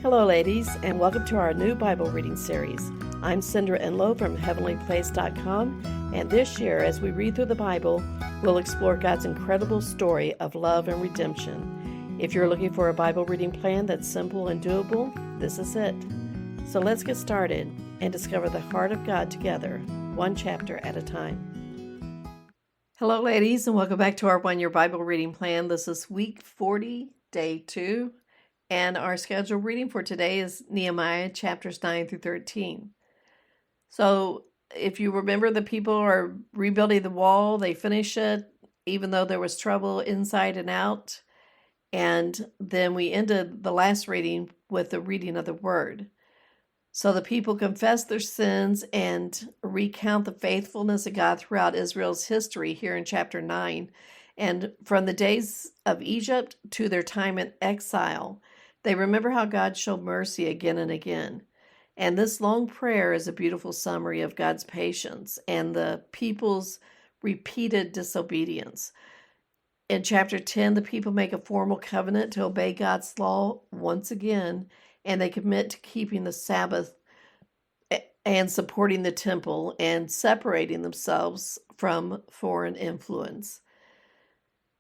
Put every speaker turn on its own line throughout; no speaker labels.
Hello, ladies, and welcome to our new Bible reading series. I'm Cindra Enlow from HeavenlyPlace.com, and this year, as we read through the Bible, we'll explore God's incredible story of love and redemption. If you're looking for a Bible reading plan that's simple and doable, this is it. So let's get started and discover the heart of God together, one chapter at a time. Hello, ladies, and welcome back to our one-year Bible reading plan. This is week 40, day 2. And our scheduled reading for today is Nehemiah chapters 9 through 13. So if you remember, the people are rebuilding the wall. They finish it, even though there was trouble inside and out. And then we ended the last reading with the reading of the word. So the people confess their sins and recount the faithfulness of God throughout Israel's history here in chapter 9. And from the days of Egypt to their time in exile, they remember how God showed mercy again and again. And this long prayer is a beautiful summary of God's patience and the people's repeated disobedience. In chapter 10, the people make a formal covenant to obey God's law once again, and they commit to keeping the Sabbath and supporting the temple and separating themselves from foreign influence.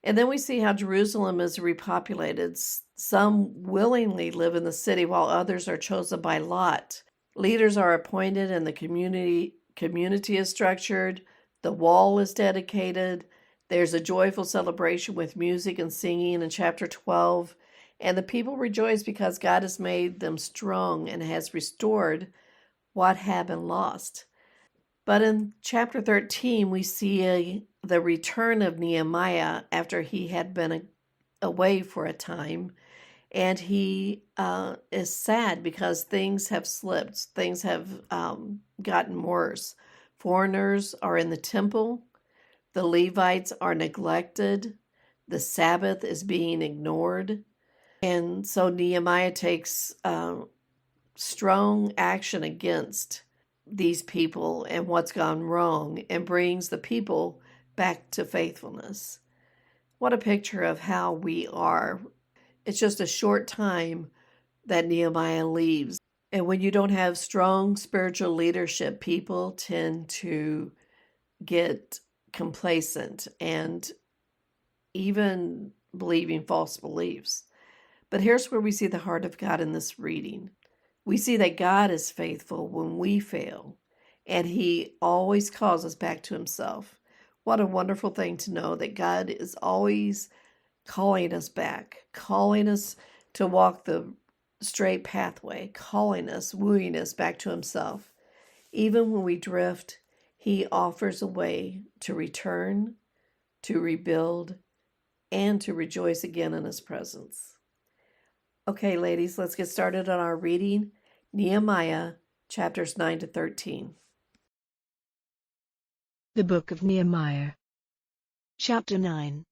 And then we see how Jerusalem is repopulated. Some willingly live in the city while others are chosen by lot. Leaders are appointed and the community is structured. The wall is dedicated. There's a joyful celebration with music and singing in chapter 12. And the people rejoice because God has made them strong and has restored what had been lost. But in chapter 13, we see the return of Nehemiah after he had been away for a time. And he is sad because things have slipped. Things have gotten worse. Foreigners are in the temple. The Levites are neglected. The Sabbath is being ignored. And so Nehemiah takes strong action against these people and what's gone wrong and brings the people back to faithfulness. What a picture of how we are. It's just a short time that Nehemiah leaves. And when you don't have strong spiritual leadership, people tend to get complacent and even believing false beliefs. But here's where we see the heart of God in this reading. We see that God is faithful when we fail, and He always calls us back to Himself. What a wonderful thing to know that God is always calling us back, calling us to walk the straight pathway, calling us, wooing us back to Himself. Even when we drift, He offers a way to return, to rebuild, and to rejoice again in His presence. Okay, ladies, let's get started on our reading. Nehemiah, chapters 9 to 13.
The Book of Nehemiah. Chapter 9.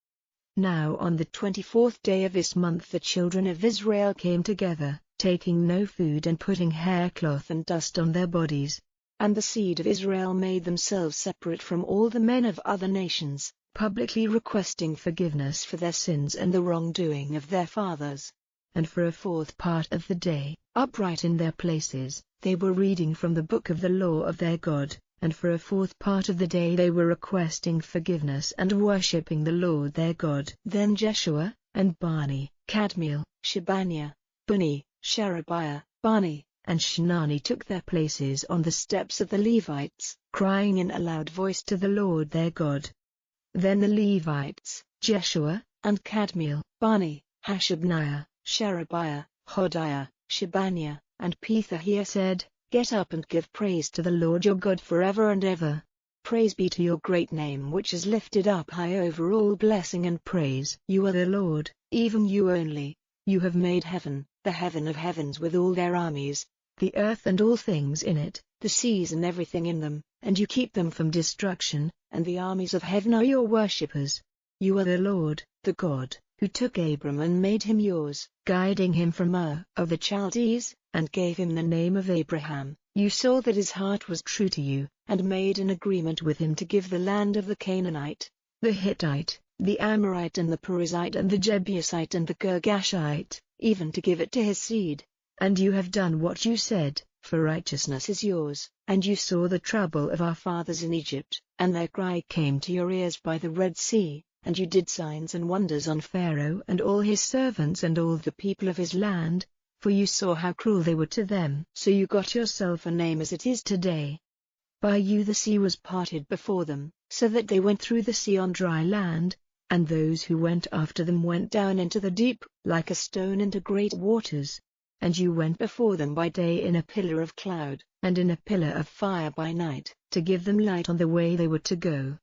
Now on the 24th day of this month the children of Israel came together, taking no food and putting haircloth and dust on their bodies. And the seed of Israel made themselves separate from all the men of other nations, publicly requesting forgiveness for their sins and the wrongdoing of their fathers. And for a fourth part of the day, upright in their places, they were reading from the book of the law of their God, and for a fourth part of the day they were requesting forgiveness and worshipping the Lord their God. Then Jeshua, and Bani, Kadmiel, Shebaniah, Bunni, Sherebiah, Bani, and Shinani took their places on the steps of the Levites, crying in a loud voice to the Lord their God. Then the Levites, Jeshua, and Kadmiel, Bani, Hashabniah, Sherebiah, Hodiah, Shebaniah, and Pethahiah said, Get up and give praise to the Lord your God forever and ever. Praise be to your great name which is lifted up high over all blessing and praise. You are the Lord, even you only. You have made heaven, the heaven of heavens with all their armies, the earth and all things in it, the seas and everything in them, and you keep them from destruction, and the armies of heaven are your worshippers. You are the Lord, the God, who took Abram and made him yours, guiding him from Ur of the Chaldees, and gave him the name of Abraham. You saw that his heart was true to you, and made an agreement with him to give the land of the Canaanite, the Hittite, the Amorite and the Perizzite and the Jebusite and the Girgashite, even to give it to his seed. And you have done what you said, for righteousness is yours. And you saw the trouble of our fathers in Egypt, and their cry came to your ears by the Red Sea, and you did signs and wonders on Pharaoh and all his servants and all the people of his land, for you saw how cruel they were to them. So you got yourself a name as it is today. By you the sea was parted before them, so that they went through the sea on dry land, and those who went after them went down into the deep, like a stone into great waters. And you went before them by day in a pillar of cloud, and in a pillar of fire by night, to give them light on the way they were to go.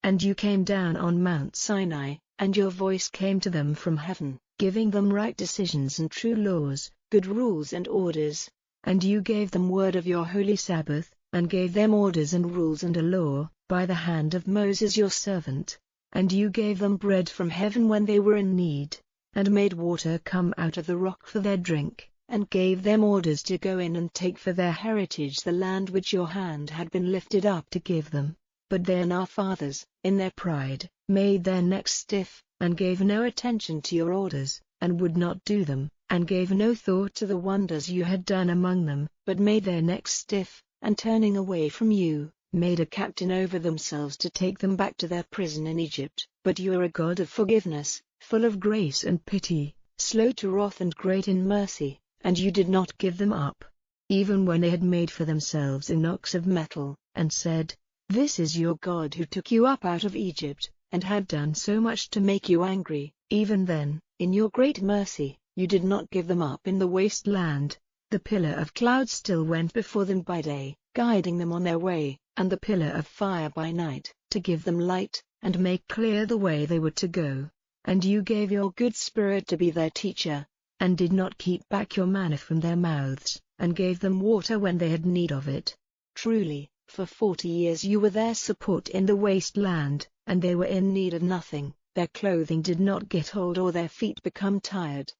And you came down on Mount Sinai, and your voice came to them from heaven, giving them right decisions and true laws, good rules and orders. And you gave them word of your holy Sabbath, and gave them orders and rules and a law, by the hand of Moses your servant. And you gave them bread from heaven when they were in need, and made water come out of the rock for their drink, and gave them orders to go in and take for their heritage the land which your hand had been lifted up to give them. But they and our fathers, in their pride, made their necks stiff, and gave no attention to your orders, and would not do them, and gave no thought to the wonders you had done among them, but made their necks stiff, and turning away from you, made a captain over themselves to take them back to their prison in Egypt. But you are a God of forgiveness, full of grace and pity, slow to wrath and great in mercy, and you did not give them up, even when they had made for themselves an ox of metal, and said, "This is your God who took you up out of Egypt," and had done so much to make you angry. Even then, in your great mercy, you did not give them up in the waste land. The pillar of cloud still went before them by day, guiding them on their way, and the pillar of fire by night, to give them light, and make clear the way they were to go. And you gave your good Spirit to be their teacher, and did not keep back your manna from their mouths, and gave them water when they had need of it. Truly, for 40 years you were their support in the waste land, and they were in need of nothing, their clothing did not get old or their feet become tired.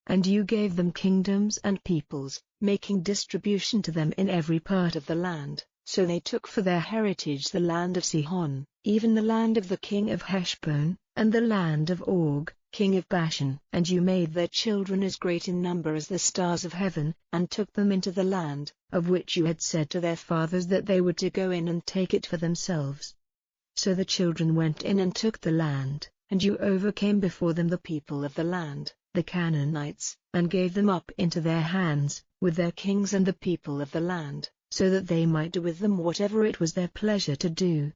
And you gave them kingdoms and peoples, making distribution to them in every part of the land. So they took for their heritage the land of Sihon, even the land of the king of Heshbon, and the land of Og, king of Bashan. And you made their children as great in number as the stars of heaven, and took them into the land, of which you had said to their fathers that they were to go in and take it for themselves. So the children went in and took the land, and you overcame before them the people of the land, the Canaanites, and gave them up into their hands, with their kings and the people of the land, so that they might do with them whatever it was their pleasure to do.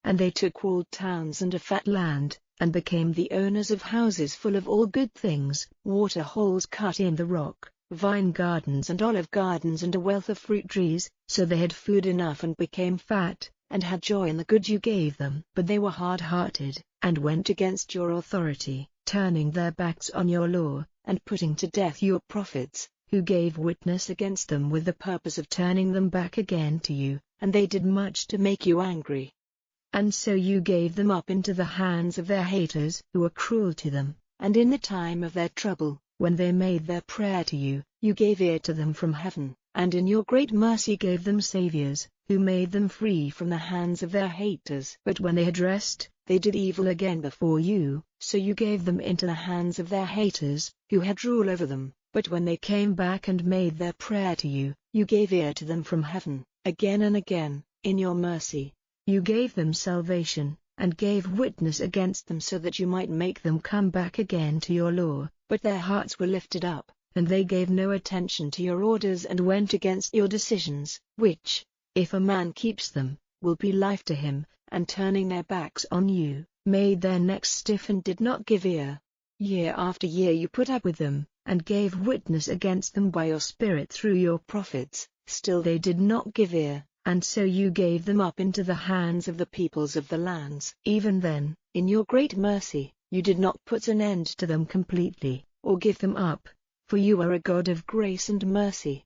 And they took walled towns and a fat land, and became the owners of houses full of all good things, water holes cut in the rock, vine gardens and olive gardens and a wealth of fruit trees. So they had food enough and became fat, and had joy in the good you gave them. But they were hard-hearted, and went against your authority, turning their backs on your law, and putting to death your prophets, who gave witness against them with the purpose of turning them back again to you, and they did much to make you angry. And so you gave them up into the hands of their haters who were cruel to them, and in the time of their trouble, when they made their prayer to you, you gave ear to them from heaven, and in your great mercy gave them saviors, who made them free from the hands of their haters. But when they had rest, they did evil again before you, so you gave them into the hands of their haters, who had rule over them. But when they came back and made their prayer to you, you gave ear to them from heaven, again and again, in your mercy. You gave them salvation, and gave witness against them so that you might make them come back again to your law. But their hearts were lifted up, and they gave no attention to your orders and went against your decisions, which, if a man keeps them, will be life to him, and turning their backs on you, made their necks stiff and did not give ear. Year after year you put up with them, and gave witness against them by your Spirit through your prophets, still they did not give ear, and so you gave them up into the hands of the peoples of the lands. Even then, in your great mercy, you did not put an end to them completely, or give them up, for you are a God of grace and mercy.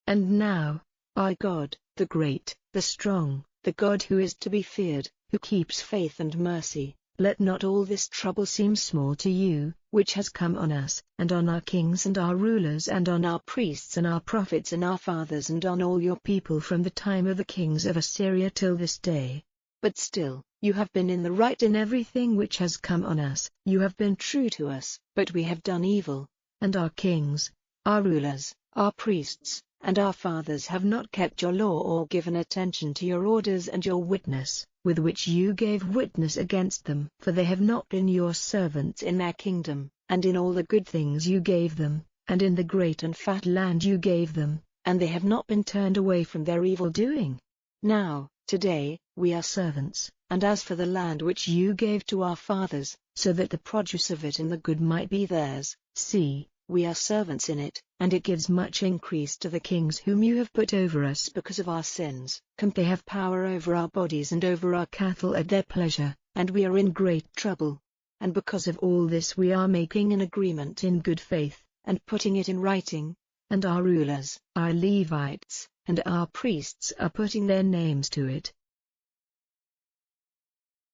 And now, our God, the great, the strong, the God who is to be feared, who keeps faith and mercy, let not all this trouble seem small to you, which has come on us, and on our kings and our rulers and on our priests and our prophets and our fathers and on all your people from the time of the kings of Assyria till this day. But still, you have been in the right in everything which has come on us. You have been true to us, but we have done evil, and our kings, our rulers, our priests, and our fathers have not kept your law or given attention to your orders and your witness, with which you gave witness against them. For they have not been your servants in their kingdom, and in all the good things you gave them, and in the great and fat land you gave them, and they have not been turned away from their evil doing. Now, today, we are servants, and as for the land which you gave to our fathers, so that the produce of it and the good might be theirs, see, we are servants in it, and it gives much increase to the kings whom you have put over us because of our sins. They have power over our bodies and over our cattle at their pleasure, and we are in great trouble. And because of all this we are making an agreement in good faith, and putting it in writing, and our rulers, our Levites, and our priests are putting their names to it.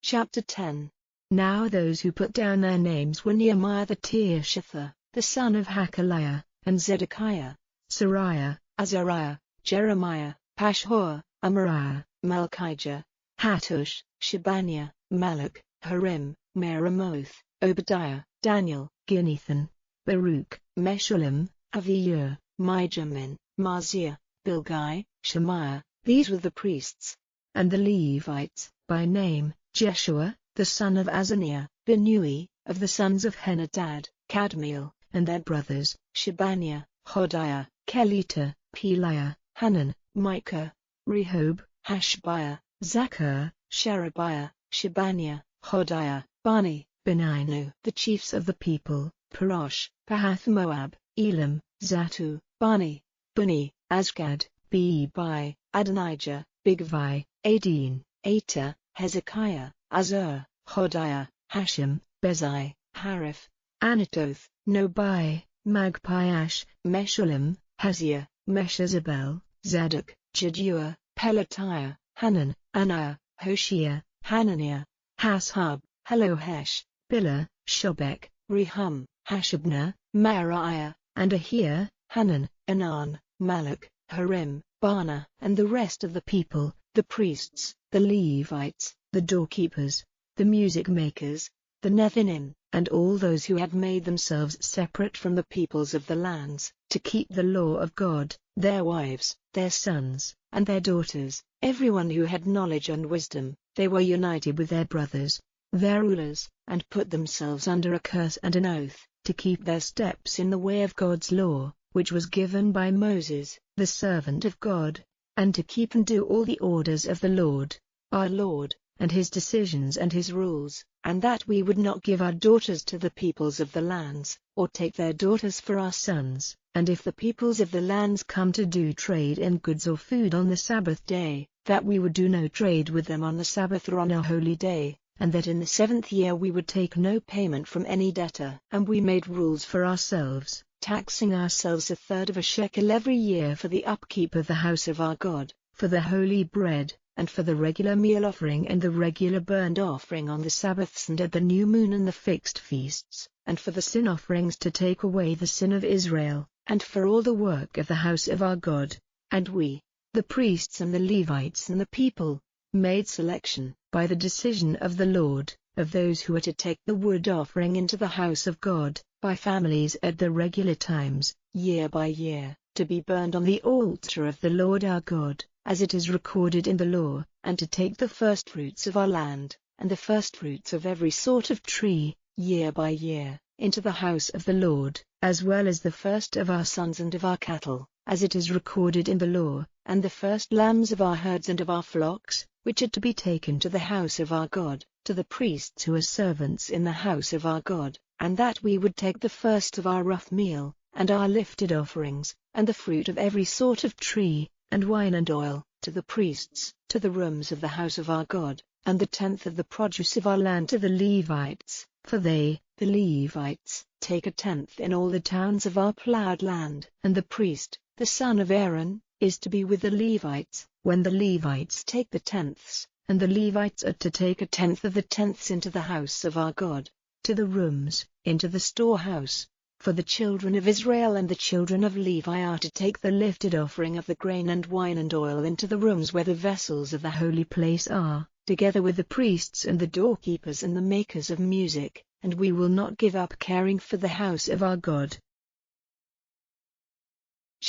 Chapter 10. Now those who put down their names were Nehemiah the Tirshatha, the son of Hakaliah, and Zedekiah, Sariah, Azariah, Jeremiah, Pashhur, Amariah, Malchijah, Hattush, Shebaniah, Malach, Harim, Meremoth, Obadiah, Daniel, Ginnathan, Baruch, Meshullam, Aviyah, Mijamin, Maaziah, Bilgai, Shemaiah. These were the priests. And the Levites, by name, Jeshua, the son of Azaniah, Binnui, of the sons of Henadad, Kadmiel, and their brothers, Shebaniah, Hodiah, Kelita, Peliah, Hanan, Micah, Rehob, Hashabiah, Zachar, Sherebiah, Shebaniah, Hodiah, Bani, Beninu. The chiefs of the people, Parosh, Pahath-Moab, Elam, Zatu, Bani, Buni, Azgad, Bebai, Adonijah, Bigvai, Adin, Ater, Hezekiah, Azur, Hodiah, Hashem, Bezai, Hariph, Anatoth, Nobai, Magpiash, Meshullam, Haziah, Meshezabel, Zadok, Jeduah, Pelatiah, Hanan, Anaiah, Hoshea, Hananiah, Hashab, Halohesh, Billah, Shobek, Rehum, Hashabnah, Mariah, and Ahiah, Hanan, Anan, Malach, Harim, Bana, and the rest of the people, the priests, the Levites, the doorkeepers, the music makers, the Nethinim, and all those who had made themselves separate from the peoples of the lands, to keep the law of God, their wives, their sons, and their daughters, everyone who had knowledge and wisdom. They were united with their brothers, their rulers, and put themselves under a curse and an oath, to keep their steps in the way of God's law, which was given by Moses, the servant of God, and to keep and do all the orders of the Lord, our Lord, and his decisions and his rules, and that we would not give our daughters to the peoples of the lands, or take their daughters for our sons. And if the peoples of the lands come to do trade in goods or food on the Sabbath day, that we would do no trade with them on the Sabbath or on a holy day, and that in the 7th year we would take no payment from any debtor. And we made rules for ourselves, taxing ourselves 1/3 of a shekel every year for the upkeep of the house of our God, for the holy bread, and for the regular meal offering and the regular burnt offering on the Sabbaths and at the new moon and the fixed feasts, and for the sin offerings to take away the sin of Israel, and for all the work of the house of our God. And we, the priests and the Levites and the people, made selection, by the decision of the Lord, of those who are to take the wood offering into the house of God, by families at the regular times, year by year, to be burned on the altar of the Lord our God, as it is recorded in the law, and to take the firstfruits of our land, and the firstfruits of every sort of tree, year by year, into the house of the Lord, as well as the first of our sons and of our cattle, as it is recorded in the law, and the first lambs of our herds and of our flocks, which are to be taken to the house of our God, to the priests who are servants in the house of our God, and that we would take the first of our rough meal, and our lifted offerings, and the fruit of every sort of tree, and wine and oil, to the priests, to the rooms of the house of our God, and the 10th of the produce of our land to the Levites, for they, the Levites, take 1/10 in all the towns of our plowed land. And the priest, the son of Aaron, is to be with the Levites, when the Levites take the 10ths, and the Levites are to take 1/10 of the 10ths into the house of our God, to the rooms, into the storehouse. For the children of Israel and the children of Levi are to take the lifted offering of the grain and wine and oil into the rooms where the vessels of the holy place are, together with the priests and the doorkeepers and the makers of music, and we will not give up caring for the house of our God.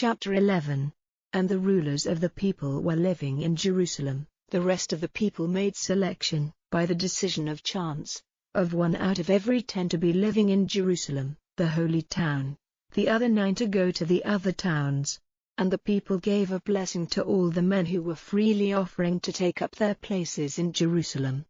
Chapter 11. And the rulers of the people were living in Jerusalem. The rest of the people made selection, by the decision of chance, of 1 out of every 10 to be living in Jerusalem, the holy town, the other 9 to go to the other towns. And the people gave a blessing to all the men who were freely offering to take up their places in Jerusalem.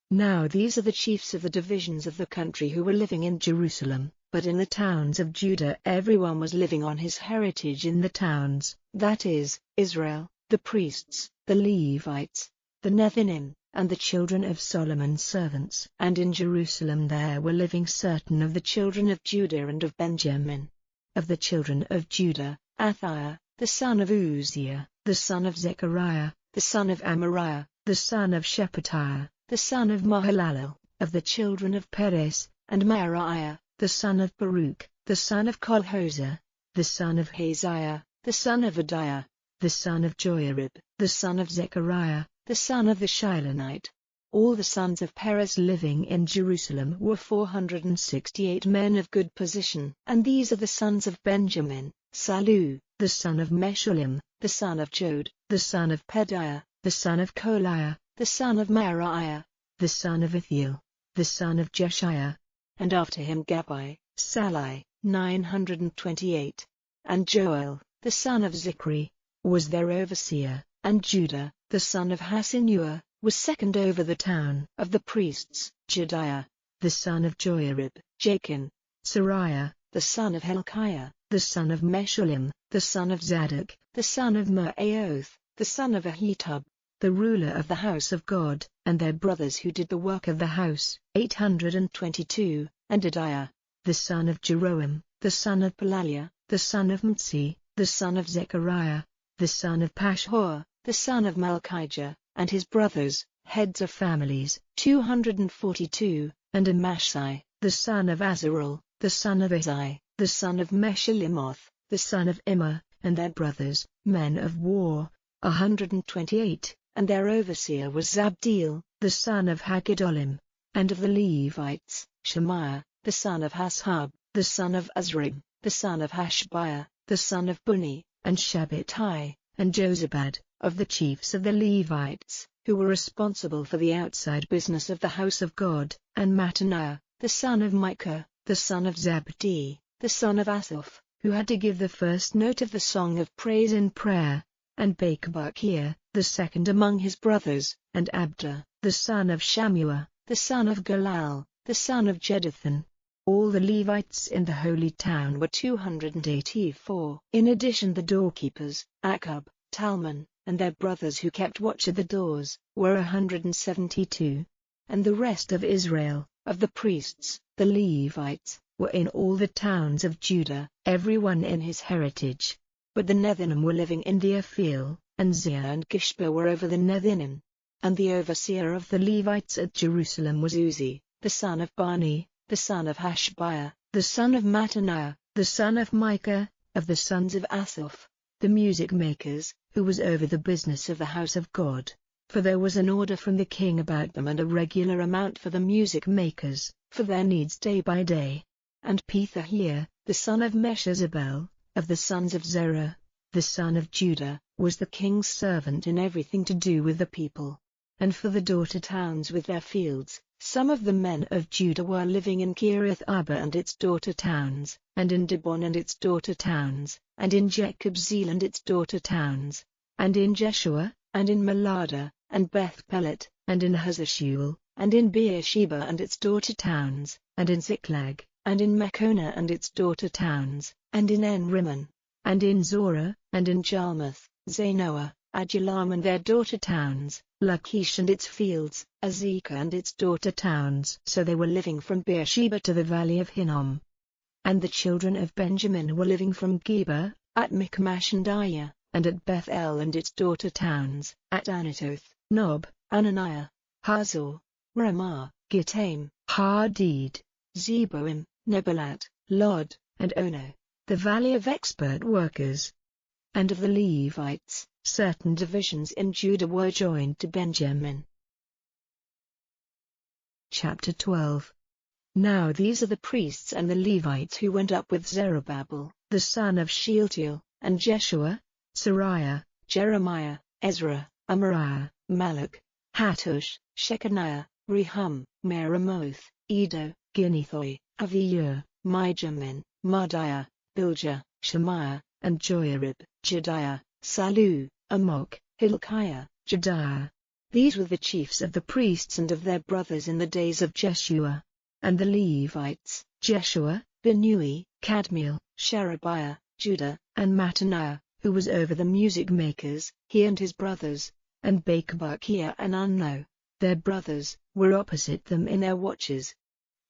Now these are the chiefs of the divisions of the country who were living in Jerusalem, but in the towns of Judah everyone was living on his heritage in the towns, that is, Israel, the priests, the Levites, the Nethinim, and the children of Solomon's servants. And in Jerusalem there were living certain of the children of Judah and of Benjamin. Of the children of Judah, Athiah, the son of Uzziah, the son of Zechariah, the son of Amariah, the son of Shephatiah, the son of Mahalalel. Of the children of Perez, and Mariah, the son of Baruch, the son of Kolhozer, the son of Haziah, the son of Adiah, the son of Joarib, the son of Zechariah, the son of the Shilonite. All the sons of Perez living in Jerusalem were 468 men of good position. And these are the sons of Benjamin: Salu, the son of Meshullam, the son of Jod, the son of Pedaiah, the son of Koliah, the son of Mariah, the son of Ithiel, the son of Jeshiah. And after him Gabbai, Salai, 928. And Joel, the son of Zichri, was their overseer. And Judah, the son of Hasenua, was second over the town. Of the priests, Jediah, the son of Joarib, Jachin, Sariah, the son of Hilkiah, the son of Meshullam, the son of Zadok, the son of Meraioth, the son of Ahitub, the ruler of the house of God, and their brothers who did the work of the house, 822, and Adiah, the son of Jeroham, the son of Pelaliah, the son of Mtsi, the son of Zechariah, the son of Pashhur, the son of Malchijah, and his brothers, heads of families, 242, and Amashai, the son of Azarel, the son of Azai, the son of Meshillemoth, the son of Immer, and their brothers, men of war, 128, and their overseer was Zabdiel, the son of Haggedolim. And of the Levites, Shemaiah, the son of Hashab, the son of Azrim, the son of Hashabiah, the son of Buni, and Shabbatai, and Jozabad. Of the chiefs of the Levites, who were responsible for the outside business of the house of God, and Mattaniah, the son of Micah, the son of Zabdi, the son of Asaph, who had to give the first note of the song of praise in prayer, and Bakbukia, the second among his brothers, and Abda, the son of Shammua, the son of Galal, the son of Jeduthun. All the Levites in the holy town were 284. In addition the doorkeepers, Akub, Talmon, and their brothers who kept watch at the doors, were 172. And the rest of Israel, of the priests, the Levites, were in all the towns of Judah, everyone in his heritage. But the Nethinim were living in the Aphel, and Ziah and Gishpa were over the Nethinim. And the overseer of the Levites at Jerusalem was Uzzi, the son of Bani, the son of Hashabiah, the son of Mattaniah, the son of Micah. Of the sons of Asaph, the music makers, who was over the business of the house of God. For there was an order from the king about them and a regular amount for the music makers, for their needs day by day. And Pethahiah, the son of Meshezabel, of the sons of Zerah, the son of Judah, was the king's servant in everything to do with the people. And for the daughter towns with their fields, some of the men of Judah were living in Kiriath Arba and its daughter towns, and in Dibon and its daughter towns, and in Jekabzeel and its daughter towns, and in Jeshua, and in Malada, and Beth Pelet, and in Hazashul, and in Beersheba and its daughter towns, and in Ziklag, and in Mechonah and its daughter towns, and in En-Rimmon, and in Zorah, and in Jarmuth, Zanoah, Adullam and their daughter towns, Lachish and its fields, Azekah and its daughter towns. So they were living from Beersheba to the valley of Hinnom. And the children of Benjamin were living from Geba, at Michmash and Aiah, and at Beth-el and its daughter towns, at Anatoth, Nob, Ananiah, Hazor, Ramah, Gittaim, Hadid, Zeboim, Nebalat, Lod, and Ono, the valley of expert workers. And of the Levites, certain divisions in Judah were joined to Benjamin. Chapter 12. Now these are the priests and the Levites who went up with Zerubbabel, the son of Shealtiel, and Jeshua, Sariah, Jeremiah, Ezra, Amariah, Malach, Hattush, Shechaniah, Rehum, Meremoth, Edo, Ginnethoi, Aviyur, Mijamin, Madiah, Bilgah, Shemaiah, and Joiarib, Jediah, Salu, Amok, Hilkiah, Jediah. These were the chiefs of the priests and of their brothers in the days of Jeshua. And the Levites, Jeshua, Binnui, Kadmiel, Sherebiah, Judah, and Mattaniah, who was over the music makers, he and his brothers, and Bakbukiah and Unno, their brothers, were opposite them in their watches.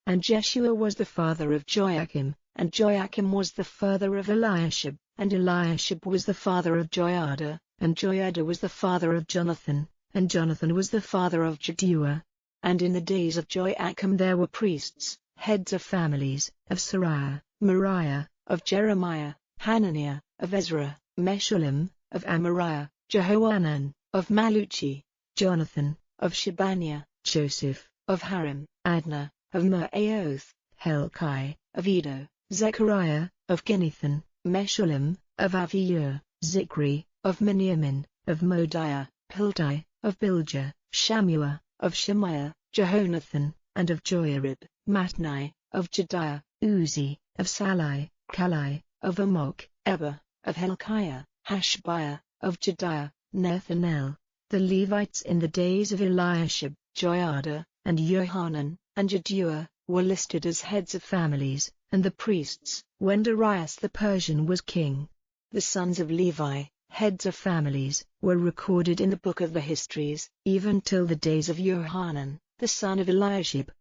And Jeshua was the father of Joachim, and Joachim was the father of Eliashib, and Eliashib was the father of Joiada, and Joiada was the father of Jonathan, and Jonathan was the father of Jaddua. And in the days of Joachim there were priests, heads of families, of Sariah, Moriah, of Jeremiah, Hananiah, of Ezra, Meshullam, of Amariah, Jehohanan, of Maluchi, Jonathan, of Shebaniah, Joseph, of Harim, Adna, of Meraioth, Helkai, of Edo, Zechariah, of Ginnethan, Meshullam, of Aviyur, Zikri, of Miniamin, of Modiah, Piltai, of Bilgah, Shammua, of Shemaiah, Jehonathan, and of Joiarib, Matnai, of Jediah, Uzi, of Salai, Kalai, of Amok, Eber, of Helkiah, Hashbiah, of Jediah, Nethanel. The Levites in the days of Eliashib, Joiada, and Johanan, and Jaddua, were listed as heads of families, and the priests, when Darius the Persian was king. The sons of Levi, heads of families, were recorded in the book of the histories, even till the days of Johanan, the son of Eliashib.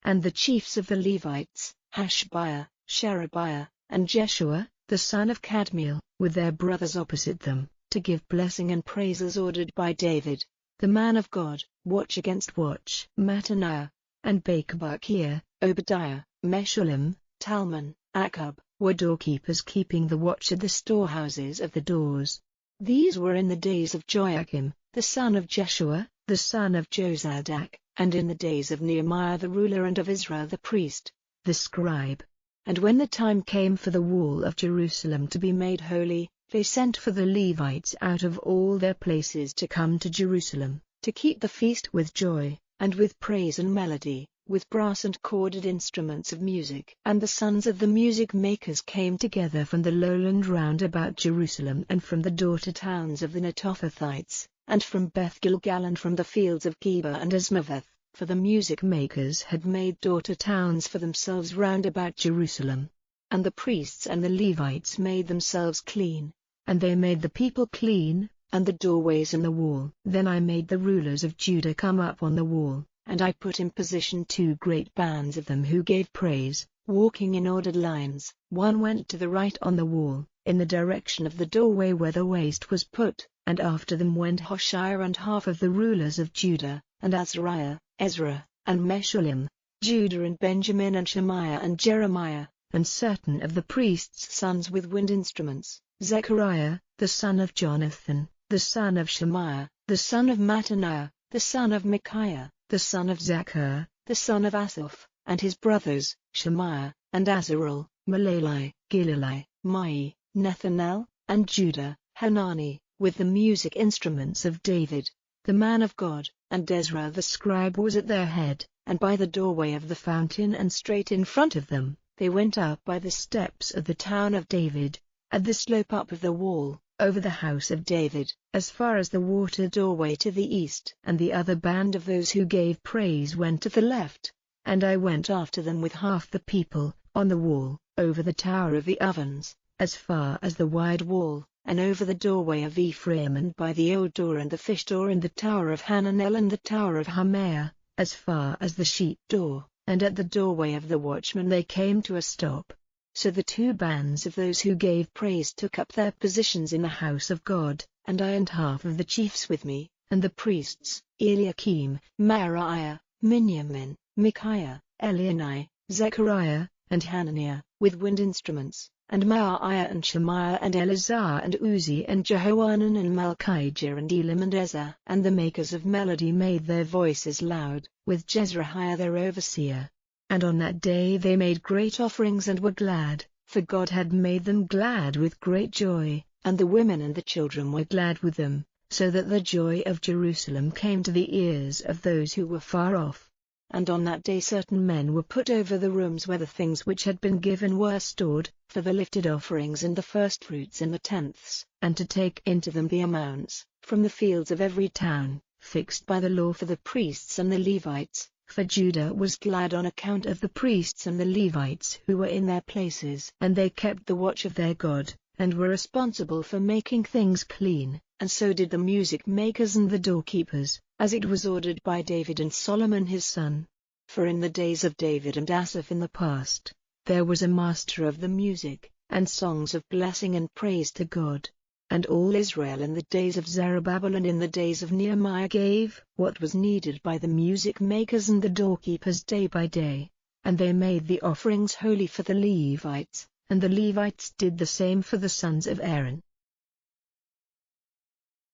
And the chiefs of the Levites, Hashbiah, Sherebiah, and Jeshua, the son of Kadmiel, with their brothers opposite them, to give blessing and praises ordered by David, the man of God, watch against watch. Mattaniah, and Bakbukiah, Obadiah, Meshullam, Talmon, Akub, were doorkeepers keeping the watch at the storehouses of the doors. These were in the days of Joachim, the son of Jeshua, the son of Jozadak, and in the days of Nehemiah the ruler and of Ezra the priest, the scribe. And when the time came for the wall of Jerusalem to be made holy, they sent for the Levites out of all their places to come to Jerusalem, to keep the feast with joy, and with praise and melody, with brass and corded instruments of music. And the sons of the music makers came together from the lowland round about Jerusalem and from the daughter towns of the Netophathites, and from Beth Gilgal and from the fields of Geba and Asmaveth, for the music makers had made daughter towns for themselves round about Jerusalem. And the priests and the Levites made themselves clean, and they made the people clean, and the doorways and the wall. Then I made the rulers of Judah come up on the wall, and I put in position 2 great bands of them who gave praise, walking in ordered lines. One went to the right on the wall, in the direction of the doorway where the waist was put, and after them went Hoshea and half of the rulers of Judah, and Azariah, Ezra, and Meshullam, Judah and Benjamin and Shemaiah and Jeremiah, and certain of the priests' sons with wind instruments, Zechariah, the son of Jonathan, the son of Shemaiah, the son of Mattaniah, the son of Micaiah, the son of Zachar, the son of Asaph, and his brothers, Shemaiah, and Azarel, Malalai, Gilalai, Mai, Nethanel, and Judah, Hanani, with the music instruments of David, the man of God, and Ezra the scribe was at their head, and by the doorway of the fountain and straight in front of them, they went up by the steps of the town of David, at the slope up of the wall, over the house of David, as far as the water doorway to the east. And the other band of those who gave praise went to the left, and I went after them with half the people, on the wall, over the tower of the ovens, as far as the wide wall, and over the doorway of Ephraim and by the old door and the fish door and the tower of Hananel and the tower of Hameah, as far as the sheep door, and at the doorway of the watchman they came to a stop. So the 2 bands of those who gave praise took up their positions in the house of God, and I and half of the chiefs with me, and the priests, Eliakim, Maariah, Miniamin, Micaiah, Elionai, Zechariah, and Hananiah, with wind instruments, and Maaiah and Shemaiah and Eleazar and Uzi and Jehohanan and Malchijah and Elam and Ezer. And the makers of melody made their voices loud, with Jezrahiah their overseer. And on that day they made great offerings and were glad, for God had made them glad with great joy, and the women and the children were glad with them, so that the joy of Jerusalem came to the ears of those who were far off. And on that day certain men were put over the rooms where the things which had been given were stored, for the lifted offerings and the firstfruits and the tenths, and to take into them the amounts, from the fields of every town, fixed by the law for the priests and the Levites, for Judah was glad on account of the priests and the Levites who were in their places. And they kept the watch of their God, and were responsible for making things clean, and so did the music makers and the doorkeepers, as it was ordered by David and Solomon his son. For in the days of David and Asaph in the past, there was a master of the music, and songs of blessing and praise to God. And all Israel in the days of Zerubbabel and in the days of Nehemiah gave what was needed by the music makers and the doorkeepers day by day. And they made the offerings holy for the Levites, and the Levites did the same for the sons of Aaron.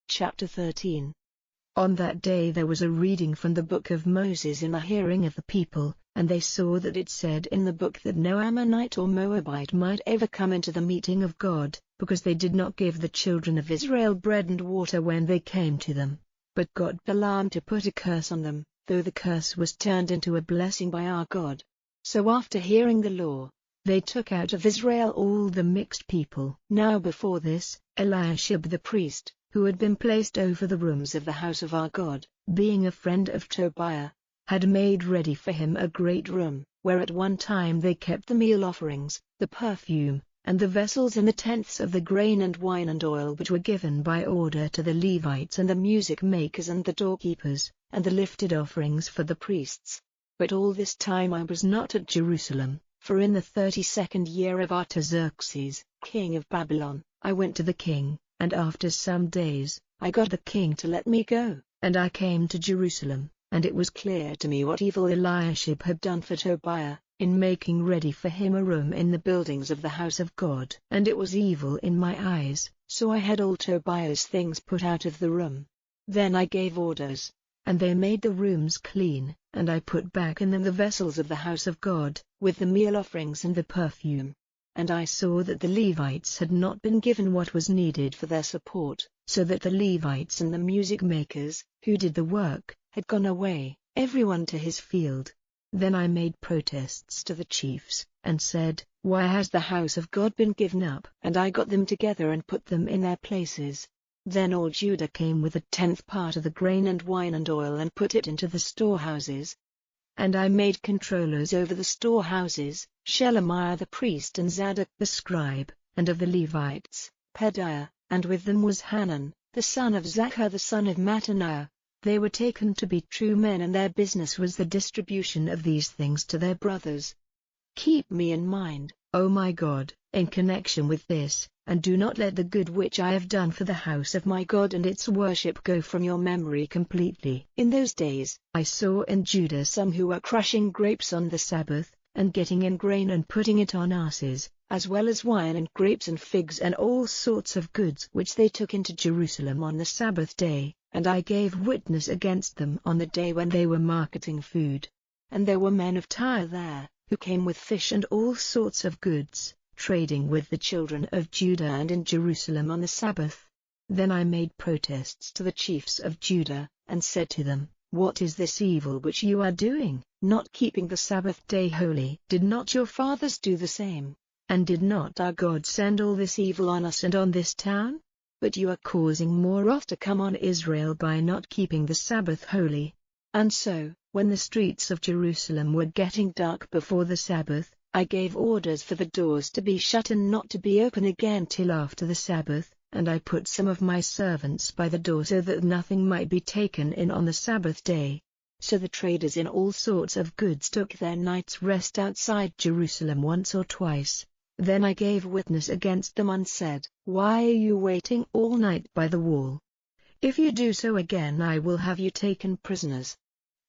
Chapter 13. On that day there was a reading from the book of Moses in the hearing of the people, and they saw that it said in the book that no Ammonite or Moabite might ever come into the meeting of God, because they did not give the children of Israel bread and water when they came to them. But God Balaam to put a curse on them, though the curse was turned into a blessing by our God. So after hearing the law, they took out of Israel all the mixed people. Now before this, Eliashib the priest, who had been placed over the rooms of the house of our God, being a friend of Tobiah, had made ready for him a great room, where at one time they kept the meal offerings, the perfume, and the vessels and the tenths of the grain and wine and oil which were given by order to the Levites and the music makers and the doorkeepers, and the lifted offerings for the priests. But all this time I was not at Jerusalem, for in the 32nd year of Artaxerxes, king of Babylon, I went to the king, and after some days, I got the king to let me go, and I came to Jerusalem. And it was clear to me what evil Eliashib had done for Tobiah, in making ready for him a room in the buildings of the house of God. And it was evil in my eyes, so I had all Tobiah's things put out of the room. Then I gave orders, and they made the rooms clean, and I put back in them the vessels of the house of God, with the meal offerings and the perfume. And I saw that the Levites had not been given what was needed for their support, so that the Levites and the music makers, who did the work, had gone away, everyone to his field. Then I made protests to the chiefs, and said, "Why has the house of God been given up?" And I got them together and put them in their places. Then all Judah came with a 10th part of the grain and wine and oil and put it into the storehouses. And I made controllers over the storehouses, Shelemiah the priest and Zadok the scribe, and of the Levites, Pedaiah, and with them was Hanan, the son of Zaccur the son of Mattaniah. They were taken to be true men, and their business was the distribution of these things to their brothers. Keep me in mind, O my God, in connection with this, and do not let the good which I have done for the house of my God and its worship go from your memory completely. In those days, I saw in Judah some who were crushing grapes on the Sabbath, and getting in grain and putting it on asses, as well as wine and grapes and figs and all sorts of goods which they took into Jerusalem on the Sabbath day. And I gave witness against them on the day when they were marketing food. And there were men of Tyre there, who came with fish and all sorts of goods, trading with the children of Judah and in Jerusalem on the Sabbath. Then I made protests to the chiefs of Judah, and said to them, "What is this evil which you are doing, not keeping the Sabbath day holy? Did not your fathers do the same? And did not our God send all this evil on us and on this town? But you are causing more wrath to come on Israel by not keeping the Sabbath holy." And so, when the streets of Jerusalem were getting dark before the Sabbath, I gave orders for the doors to be shut and not to be open again till after the Sabbath, and I put some of my servants by the door so that nothing might be taken in on the Sabbath day. So the traders in all sorts of goods took their night's rest outside Jerusalem once or twice. Then I gave witness against them and said, "Why are you waiting all night by the wall? If you do so again, I will have you taken prisoners."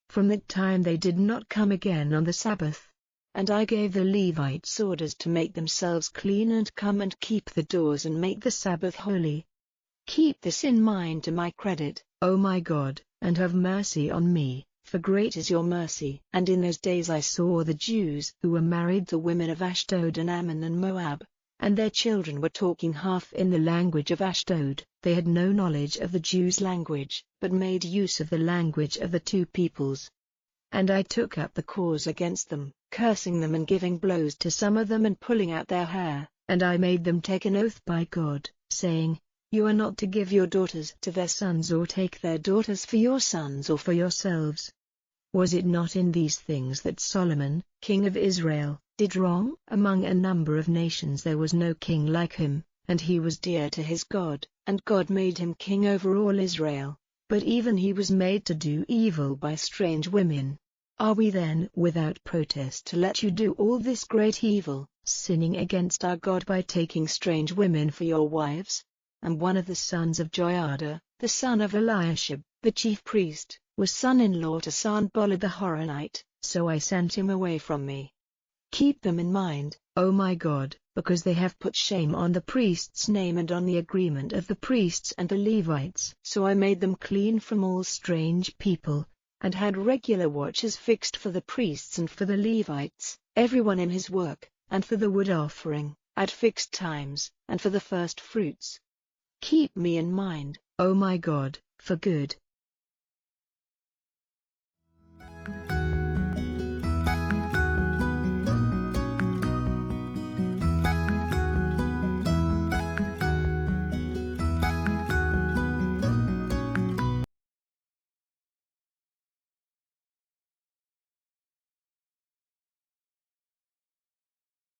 From that time they did not come again on the Sabbath. And I gave the Levites orders to make themselves clean and come and keep the doors and make the Sabbath holy. Keep this in mind to my credit, O my God, and have mercy on me, for great is your mercy. And in those days I saw the Jews who were married to women of Ashdod and Ammon and Moab, and their children were talking half in the language of Ashdod. They had no knowledge of the Jews' language, but made use of the language of the two peoples. And I took up the cause against them, cursing them and giving blows to some of them and pulling out their hair, and I made them take an oath by God, saying, You are not to give your daughters to their sons or take their daughters for your sons or for yourselves. Was it not in these things that Solomon, king of Israel, did wrong? Among a number of nations there was no king like him, and he was dear to his God, and God made him king over all Israel. But even he was made to do evil by strange women. Are we then without protest to let you do all this great evil, sinning against our God by taking strange women for your wives? And one of the sons of Joiada, the son of Eliashib, the chief priest, was son-in-law to Sanballat the Horonite, so I sent him away from me. Keep them in mind, O my God, because they have put shame on the priest's name and on the agreement of the priests and the Levites. So I made them clean from all strange people, and had regular watches fixed for the priests and for the Levites, everyone in his work, and for the wood offering, at fixed times, and for the first fruits. Keep me in mind, O my God, for good,